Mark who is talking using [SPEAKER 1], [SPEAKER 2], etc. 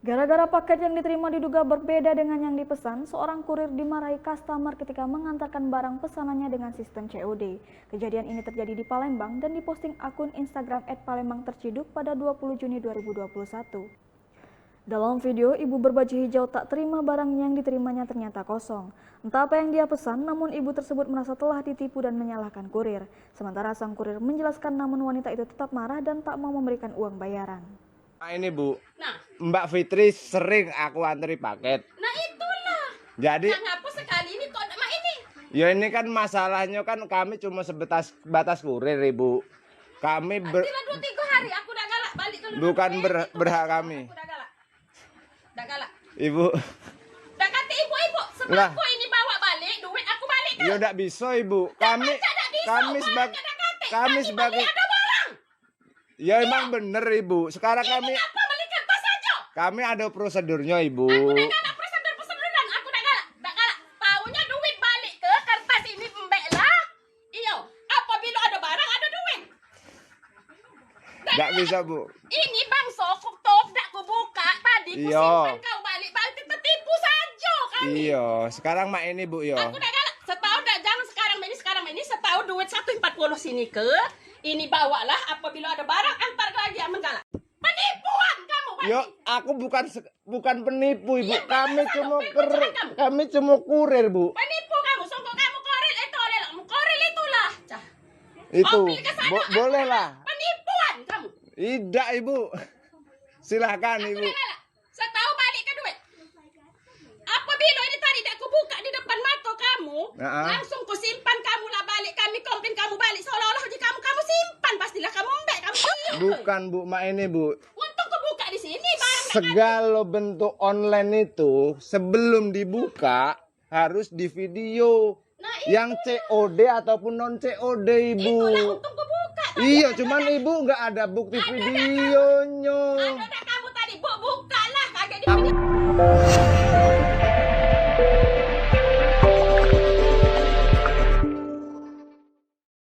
[SPEAKER 1] Gara-gara paket yang diterima diduga berbeda dengan yang dipesan, seorang kurir dimarahi customer ketika mengantarkan barang pesanannya dengan sistem COD. Kejadian ini terjadi di Palembang dan diposting akun Instagram @palembangterciduk pada 20 Juni 2021. Dalam video, ibu berbaju hijau tak terima barang yang diterimanya ternyata kosong. Entah apa yang dia pesan, namun ibu tersebut merasa telah ditipu dan menyalahkan kurir. Sementara sang kurir menjelaskan namun wanita itu tetap marah dan tak mau memberikan uang bayaran.
[SPEAKER 2] Nah, ini Bu,
[SPEAKER 3] Nah,
[SPEAKER 2] Mbak Fitri sering aku antri paket.
[SPEAKER 3] nah itulah.
[SPEAKER 2] Jadi,
[SPEAKER 3] Yang ngapus sekali ini kok sama ini.
[SPEAKER 2] ya ini kan masalahnya kan kami cuma batas kurir Ibu. Kami
[SPEAKER 3] Tidak 2-3 hari aku udah galak balik dulu.
[SPEAKER 2] bukan berhak kami.
[SPEAKER 3] Aku udah galak. Udah galak.
[SPEAKER 2] Ibu,
[SPEAKER 3] Udah kata ibu-ibu, sebab
[SPEAKER 2] Lah.
[SPEAKER 3] aku ini bawa balik duit aku balik ke.
[SPEAKER 2] ya udah bisa Ibu. Kami sebagai ya emang bener Ibu. Sekarang kami
[SPEAKER 3] Apa belikan pas aja?
[SPEAKER 2] kami ada prosedurnya Ibu.
[SPEAKER 3] Aku udah galak prosedur-proseduran, aku udah galak. Udah galak. Taunya duit balik ke kertas ini embek lah. Iyo, apabila ada barang ada duit.
[SPEAKER 2] Nggak bisa Bu.
[SPEAKER 3] Ini bang sokok tok dak ku buka tadi ku
[SPEAKER 2] Iya.
[SPEAKER 3] simpan kau balik tertipu saja kami.
[SPEAKER 2] Iya, sekarang mak ini Bu yo.
[SPEAKER 3] Aku udah galak. Setahun dah jangan sekarang ini setahun duit 140 sini ke. Ini bawalah apabila ada barang antar lagi aman galak. Penipuan kamu Bang.
[SPEAKER 2] Yo, aku bukan penipu Ibu.
[SPEAKER 3] Iya,
[SPEAKER 2] Kami cuma kurir Bu.
[SPEAKER 3] Penipu kamu, songkok kamu koril itu oleh koril itulah. Cah.
[SPEAKER 2] Itu
[SPEAKER 3] Oh, pilih ke sana,
[SPEAKER 2] boleh lah.
[SPEAKER 3] Penipuan kamu.
[SPEAKER 2] Tidak Ibu. Silahkan Ibu.
[SPEAKER 3] Udah galak. Setahun balik ke duit. Apabila ini tadi dak ku buka di depan mata kamu, langsung ku simpan kamu lah balik kami komplain kamu balik seolah-olah di kamu simpan pastilah kamu embek kamu.
[SPEAKER 2] Bukan Bu, mak ini Bu.
[SPEAKER 3] Untuk ku buka di sini barang
[SPEAKER 2] Segala bentuk online itu sebelum dibuka harus di video.
[SPEAKER 3] Nah,
[SPEAKER 2] Yang COD ataupun non COD Ibu.
[SPEAKER 3] itulah untuk ku buka.
[SPEAKER 2] Iya, cuman Ibu nggak ada bukti videonya.
[SPEAKER 3] Ada kamu tadi buka lah kagak di video.